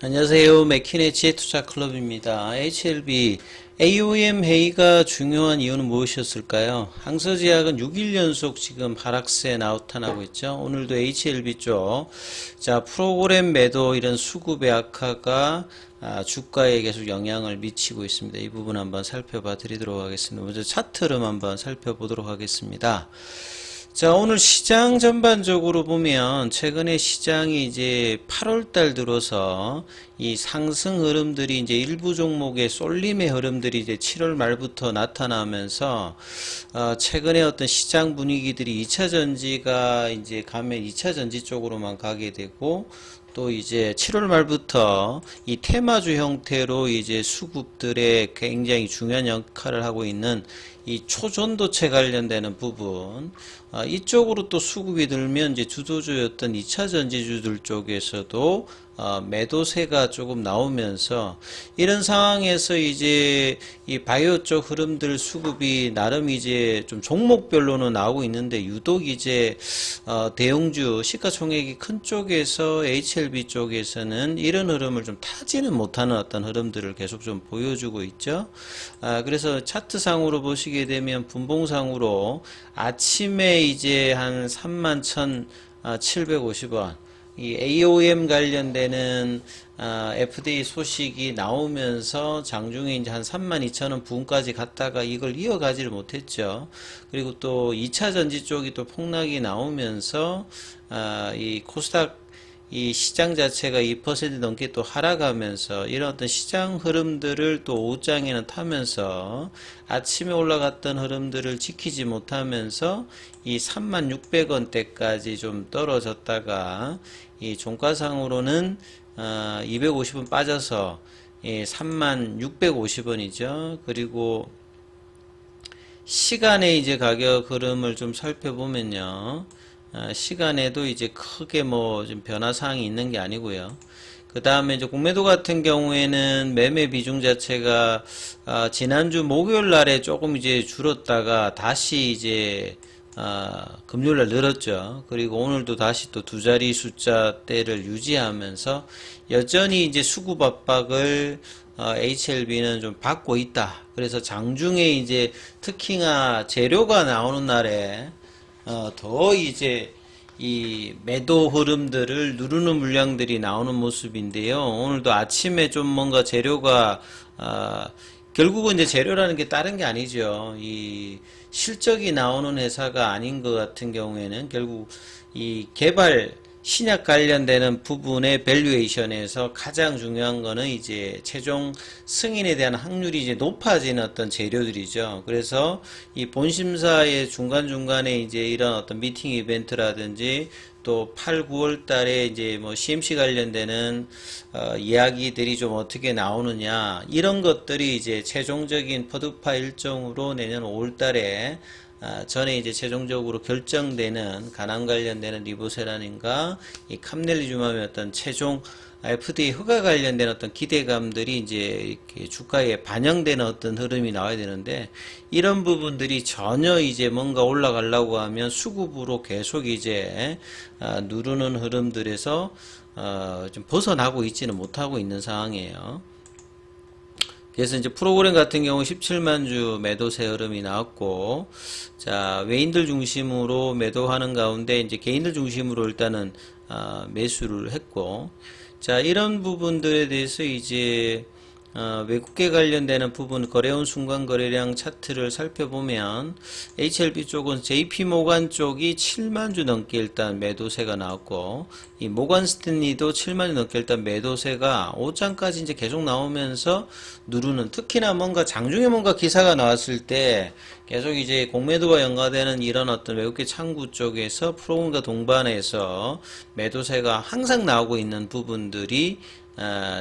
안녕하세요. 맥키네치의 투자클럽입니다. HLB AOM 회의가 중요한 이유는 무엇이었을까요? 항서제약은 6일 연속 지금 하락세 나타나고 있죠. 오늘도 HLB 쪽, 자, 프로그램 매도 이런 수급의 악화가 주가에 계속 영향을 미치고 있습니다. 이 부분 한번 살펴봐 드리도록 하겠습니다. 먼저 차트를 한번 살펴보도록 하겠습니다. 자, 오늘 시장 전반적으로 보면 최근에 시장이 이제 8월달 들어서 이 상승 흐름들이 이제 일부 종목의 쏠림의 흐름들이 이제 7월 말부터 나타나면서 최근에 어떤 시장 분위기들이 2차 전지가 이제 가면 2차 전지 쪽으로만 가게 되고 또 이제 7월 말부터 이 테마주 형태로 이제 수급들의 굉장히 중요한 역할을 하고 있는 이 초전도체 관련되는 부분, 이쪽으로 또 수급이 들면 이제 주도주였던 2차 전지주들 쪽에서도 매도세가 조금 나오면서 이런 상황에서 이제 이 바이오 쪽 흐름들 수급이 나름 이제 좀 종목별로는 나오고 있는데 유독 이제 대형주 시가총액이 큰 쪽에서 HLB 쪽에서는 이런 흐름을 좀 타지는 못하는 어떤 흐름들을 계속 좀 보여주고 있죠. 그래서 차트상으로 보시게 되면 분봉상으로 아침에 이제 한 31,750원 이 AOM 관련되는 FDA 소식이 나오면서 장중에 이제 한 32,000원 부근까지 갔다가 이걸 이어가지를 못했죠. 그리고 또 2차 전지 쪽이 또 폭락이 나오면서 이 코스닥 이 시장 자체가 2% 넘게 또 하락하면서 이런 어떤 시장 흐름들을 또 오후장에는 타면서 아침에 올라갔던 흐름들을 지키지 못하면서 이 36,600원대까지 좀 떨어졌다가 이 종가상으로는 250원 빠져서 36,650원이죠. 그리고 시간의 이제 가격 흐름을 좀 살펴보면요. 시간에도 이제 크게 뭐 좀 변화사항이 있는 게 아니고요. 그 다음에 이제 공매도 같은 경우에는 매매 비중 자체가 지난주 목요일 날에 조금 이제 줄었다가 다시 이제 금요일 날 늘었죠. 그리고 오늘도 다시 또 두 자리 숫자대를 유지하면서 여전히 이제 수급 압박을 HLB는 좀 받고 있다. 그래서 장중에 이제 특히나 재료가 나오는 날에 더 이제 이 매도 흐름들을 누르는 물량들이 나오는 모습인데요. 오늘도 아침에 좀 뭔가 재료가 결국은 이제 재료라는 게 다른 게 아니죠. 이 실적이 나오는 회사가 아닌 것 같은 경우에는 결국 이 개발 신약 관련되는 부분의 밸류에이션에서 가장 중요한 거는 이제 최종 승인에 대한 확률이 이제 높아지는 어떤 재료들이죠. 그래서 이 본심사의 중간중간에 이제 이런 어떤 미팅 이벤트라든지 또 8, 9월 달에 이제 뭐 CMC 관련되는 이야기들이 좀 어떻게 나오느냐 이런 것들이 이제 최종적인 퍼드파 일정으로 내년 5월 달에 전에 이제 최종적으로 결정되는 간암 관련되는 리보세라닌가 이 캄넬리주맘의 어떤 최종 FDA 허가 관련된 어떤 기대감들이 이제 이렇게 주가에 반영되는 어떤 흐름이 나와야 되는데 이런 부분들이 전혀 이제 뭔가 올라가려고 하면 수급으로 계속 이제 누르는 흐름들에서 좀 벗어나고 있지는 못하고 있는 상황이에요. 그래서 이제 프로그램 같은 경우 17만 주 매도세 흐름이 나왔고, 자, 외인들 중심으로 매도하는 가운데 이제 개인들 중심으로 일단은 매수를 했고, 자, 이런 부분들에 대해서 이제 외국계 관련되는 부분 거래원 순간 거래량 차트를 살펴보면 HLB 쪽은 JP모간 쪽이 7만 주 넘게 일단 매도세가 나왔고 이 모건 스탠리도 7만 주 넘게 일단 매도세가 5장까지 이제 계속 나오면서 누르는 특히나 뭔가 장중에 뭔가 기사가 나왔을 때 계속 이제 공매도와 연관되는 이런 어떤 외국계 창구 쪽에서 프로그램과 동반해서 매도세가 항상 나오고 있는 부분들이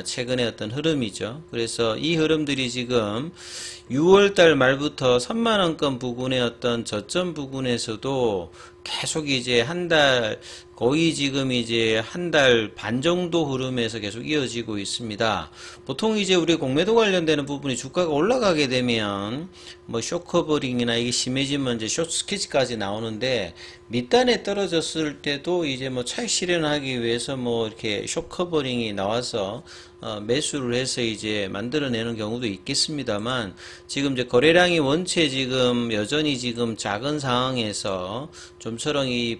최근의 어떤 흐름이죠. 그래서 이 흐름들이 지금 6월달 말부터 3만원권 부근의 어떤 저점 부근에서도 계속 이제 한 달, 거의 지금 이제 한 달 반 정도 흐름에서 계속 이어지고 있습니다. 보통 이제 우리 공매도 관련되는 부분이 주가가 올라가게 되면 뭐 숏커버링이나 이게 심해지면 이제 숏 스케치까지 나오는데 밑단에 떨어졌을 때도 이제 뭐 차익 실현하기 위해서 뭐 이렇게 숏커버링이 나와서 매수를 해서 이제 만들어내는 경우도 있겠습니다만, 지금 이제 거래량이 원체 지금 여전히 지금 작은 상황에서 좀처럼 이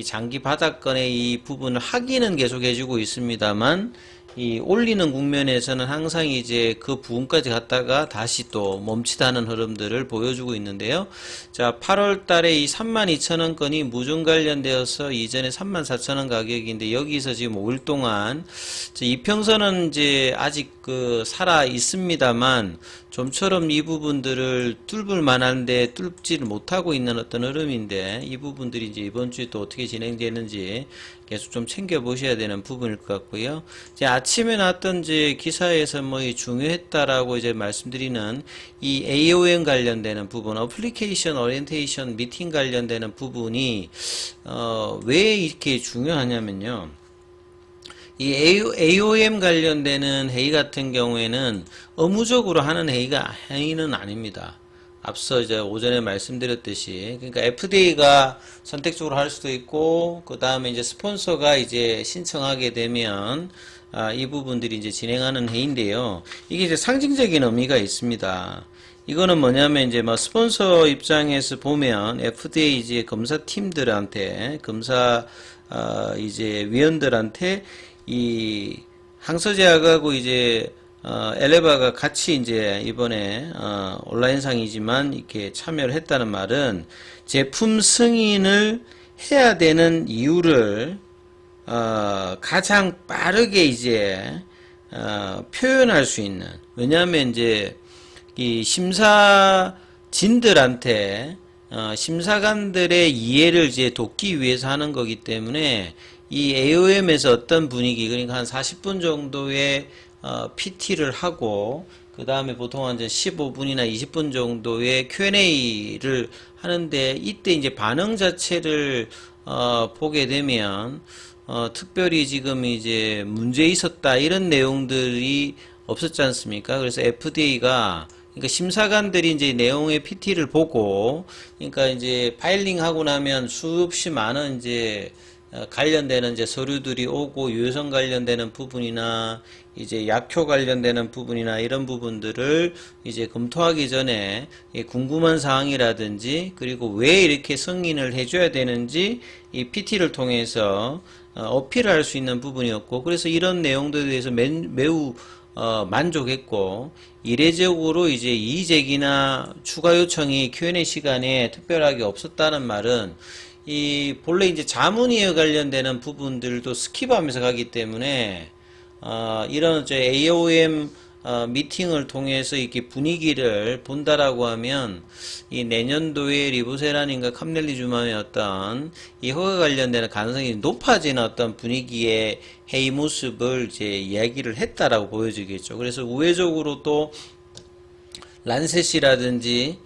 장기 바닥권의 이 부분을 확인은 계속 해주고 있습니다만, 이 올리는 국면에서는 항상 이제 그 부분까지 갔다가 다시 또 멈칫하는 흐름들을 보여주고 있는데요. 자, 8월 달에 이 32,000원권이 무중 관련되어서 이전에 34,000원 가격인데 여기서 지금 5일 동안 이평선은 이제 아직 살아 있습니다만 좀처럼 이 부분들을 뚫을 만한데 뚫지를 못하고 있는 어떤 흐름인데, 이 부분들이 이제 이번 주에 또 어떻게 진행되는지 계속 좀 챙겨보셔야 되는 부분일 것 같고요. 이제 아침에 나왔던 이제 기사에서 뭐 중요했다라고 이제 말씀드리는 이 AOM 관련되는 부분, 어플리케이션 오리엔테이션 미팅 관련되는 부분이, 왜 이렇게 중요하냐면요. 이 AOM 관련되는 회의 같은 경우에는 의무적으로 하는 회의는 아닙니다. 앞서 이제 오전에 말씀드렸듯이, 그러니까 FDA가 선택적으로 할 수도 있고, 그 다음에 이제 스폰서가 이제 신청하게 되면, 이 부분들이 이제 진행하는 회의인데요. 이게 이제 상징적인 의미가 있습니다. 이거는 뭐냐면 이제 뭐 스폰서 입장에서 보면 FDA 이제 검사팀들한테, 이제 위원들한테 이 항서제약하고 이제 엘레바가 같이 이제 이번에 온라인상이지만 이렇게 참여를 했다는 말은 제품 승인을 해야 되는 이유를 가장 빠르게 이제 표현할 수 있는, 왜냐하면 이제 이 심사진들한테 심사관들의 이해를 이제 돕기 위해서 하는 거기 때문에 이 AOM에서 어떤 분위기, 그러니까 한 40분 정도의 PT를 하고, 그 다음에 보통 한 15분이나 20분 정도의 Q&A를 하는데, 이때 이제 반응 자체를 보게 되면 특별히 지금 이제 문제 있었다 이런 내용들이 없었지 않습니까? 그래서 FDA가, 그러니까 심사관들이 이제 내용의 PT를 보고, 그러니까 이제 파일링하고 나면 수없이 많은 이제 관련되는 이제 서류들이 오고, 유효성 관련되는 부분이나 이제 약효 관련되는 부분이나 이런 부분들을 이제 검토하기 전에 궁금한 사항이라든지, 그리고 왜 이렇게 승인을 해줘야 되는지 이 PT를 통해서 어필할 수 있는 부분이었고, 그래서 이런 내용들에 대해서 매우 만족했고, 이례적으로 이제 이의제기나 추가 요청이 Q&A 시간에 특별하게 없었다는 말은, 이 본래 이제 자문위에 관련되는 부분들도 스킵하면서 가기 때문에 이런 AOM 미팅을 통해서 이렇게 분위기를 본다라고 하면, 이 내년도에 리보세라닌가 캄넬리주맘의 어떤 이 허가 관련되는 가능성이 높아지는 어떤 분위기의 회의 모습을 이제 이야기를 했다라고 보여지겠죠. 그래서 우회적으로 또 란셋이라든지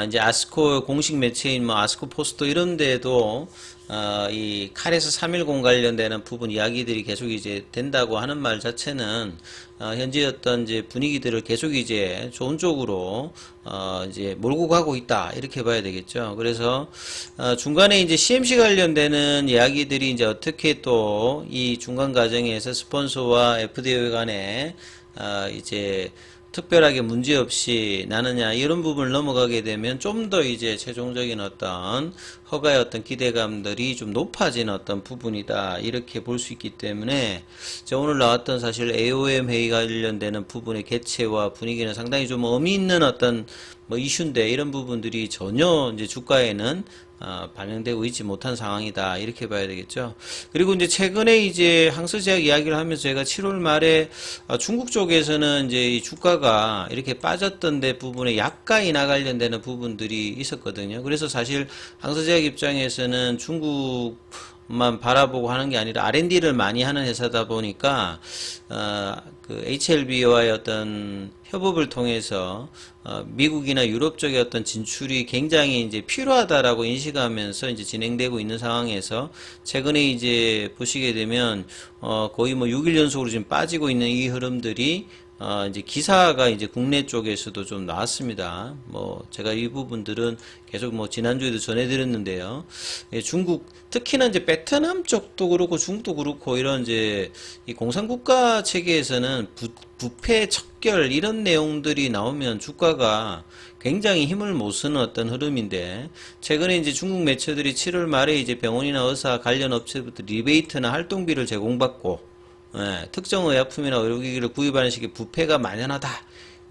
이제 아스코 공식 매체인 뭐 아스코 포스터 이런 데도 이 칼에서 310 관련되는 부분 이야기들이 계속 이제 된다고 하는 말 자체는 현재 어떤 이제 분위기들을 계속 이제 좋은 쪽으로 이제 몰고 가고 있다 이렇게 봐야 되겠죠. 그래서 중간에 이제 CMC 관련되는 이야기들이 이제 어떻게 또 이 중간 과정에서 스폰서와 FDA 간에 이제 특별하게 문제없이 나느냐 이런 부분을 넘어가게 되면 좀 더 이제 최종적인 어떤 허가의 어떤 기대감들이 좀 높아지는 어떤 부분이다 이렇게 볼 수 있기 때문에, 오늘 나왔던 사실 AOM 회의 관련되는 부분의 개최와 분위기는 상당히 좀 의미 있는 어떤 뭐 이슈인데, 이런 부분들이 전혀 이제 주가에는 반영되고 있지 못한 상황이다 이렇게 봐야 되겠죠. 그리고 이제 최근에 이제 항서제약 이야기를 하면서 제가 7월 말에 중국 쪽에서는 이제 이 주가가 이렇게 빠졌던 데 부분에 약가 인하 관련되는 부분들이 있었거든요. 그래서 사실 항서제약 입장에서는 중국만 바라보고 하는 게 아니라 R&D를 많이 하는 회사다 보니까 그 HLB와의 어떤 협업을 통해서 미국이나 유럽 쪽의 어떤 진출이 굉장히 이제 필요하다라고 인식하면서 이제 진행되고 있는 상황에서, 최근에 이제 보시게 되면 거의 뭐 6일 연속으로 지금 빠지고 있는 이 흐름들이 이제 기사가 이제 국내 쪽에서도 좀 나왔습니다. 뭐 제가 이 부분들은 계속 뭐 지난주에도 전해드렸는데요. 예, 중국 특히나 이제 베트남 쪽도 그렇고 중국도 그렇고 이런 이제 이 공산국가 체계에서는 부패 척결 이런 내용들이 나오면 주가가 굉장히 힘을 못 쓰는 어떤 흐름인데, 최근에 이제 중국 매체들이 7월 말에 이제 병원이나 의사 관련 업체부터 리베이트나 활동비를 제공받고, 예, 특정 의약품이나 의료기기를 구입하는 식의 부패가 만연하다,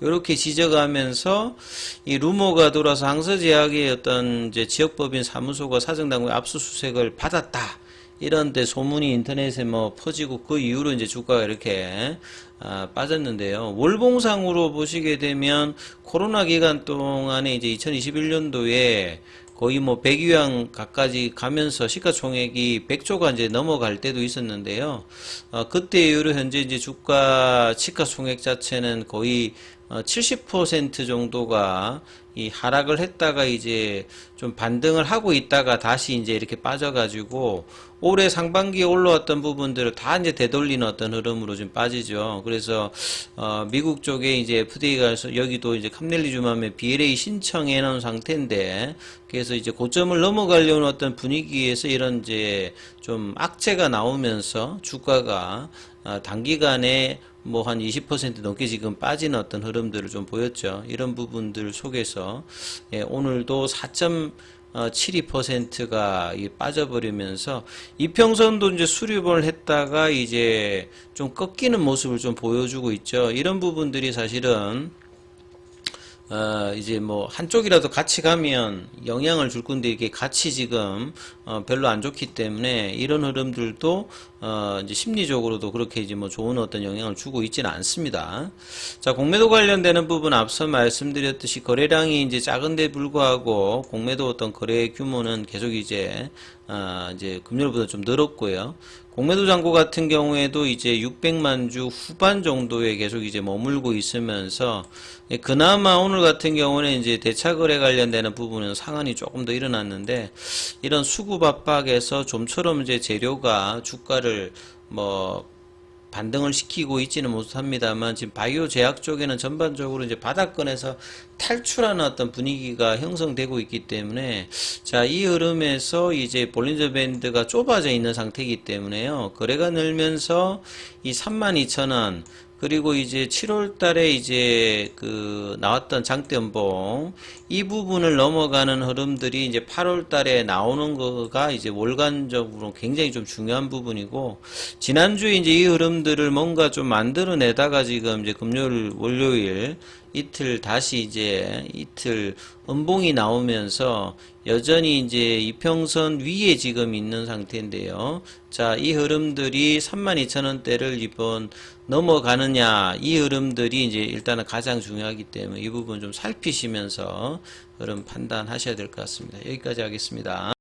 이렇게 지적하면서 이 루머가 돌아서 항서제약의 어떤 이제 지역법인 사무소가 사정당국의 압수수색을 받았다, 이런데 소문이 인터넷에 뭐 퍼지고 그 이후로 이제 주가가 이렇게 빠졌는데요. 월봉상으로 보시게 되면 코로나 기간 동안에 이제 2021년도에 거의 뭐 100위안 가까지 가면서 시가총액이 100조가 이제 넘어갈 때도 있었는데요. 그때 이후로 현재 이제 주가 시가총액 자체는 거의 70% 정도가 이 하락을 했다가 이제 좀 반등을 하고 있다가 다시 이제 이렇게 빠져가지고 올해 상반기에 올라왔던 부분들을 다 이제 되돌리는 어떤 흐름으로 좀 빠지죠. 그래서 미국 쪽에 이제 FDA가 여기도 이제 카멜리주맘의 BLA 신청해 놓은 상태인데, 그래서 이제 고점을 넘어가려는 어떤 분위기에서 이런 이제 좀 악재가 나오면서 주가가 단기간에 뭐 한 20% 넘게 지금 빠지는 어떤 흐름들을 좀 보였죠. 이런 부분들 속에서 오늘도 4.72%가 빠져버리면서 이평선도 이제 수립을 했다가 이제 좀 꺾이는 모습을 좀 보여주고 있죠. 이런 부분들이 사실은 이제 뭐 한쪽이라도 같이 가면 영향을 줄 건데 이게 같이 지금 별로 안 좋기 때문에 이런 흐름들도 이제 심리적으로도 그렇게 이제 뭐 좋은 어떤 영향을 주고 있지는 않습니다. 자, 공매도 관련되는 부분 앞서 말씀드렸듯이 거래량이 이제 작은데 불구하고 공매도 어떤 거래 규모는 계속 이제 금요일보다 좀 늘었고요. 공매도 잔고 같은 경우에도 이제 600만 주 후반 정도에 계속 이제 머물고 있으면서, 그나마 오늘 같은 경우는 이제 대차 거래 관련되는 부분은 상한이 조금 더 일어났는데, 이런 수급 압박에서 좀처럼 이제 재료가 주가를 뭐 반등을 시키고 있지는 못합니다만, 지금 바이오 제약 쪽에는 전반적으로 이제 바닥권에서 탈출하는 어떤 분위기가 형성되고 있기 때문에, 자, 이 흐름에서 이제 볼린저 밴드가 좁아져 있는 상태이기 때문에요. 거래가 늘면서 이 32,000원, 그리고 이제 7월 달에 이제 나왔던 장대연봉, 이 부분을 넘어가는 흐름들이 이제 8월 달에 나오는 거가 이제 월간적으로 굉장히 좀 중요한 부분이고, 지난주에 이제 이 흐름들을 뭔가 좀 만들어내다가 지금 이제 금요일, 월요일 이틀 다시 이제 이틀 음봉이 나오면서 여전히 이제 이평선 위에 지금 있는 상태인데요. 자, 이 흐름들이 32,000원대를 이번 넘어가느냐, 이 흐름들이 이제 일단은 가장 중요하기 때문에 이 부분 좀 살피시면서 흐름 판단하셔야 될 것 같습니다. 여기까지 하겠습니다.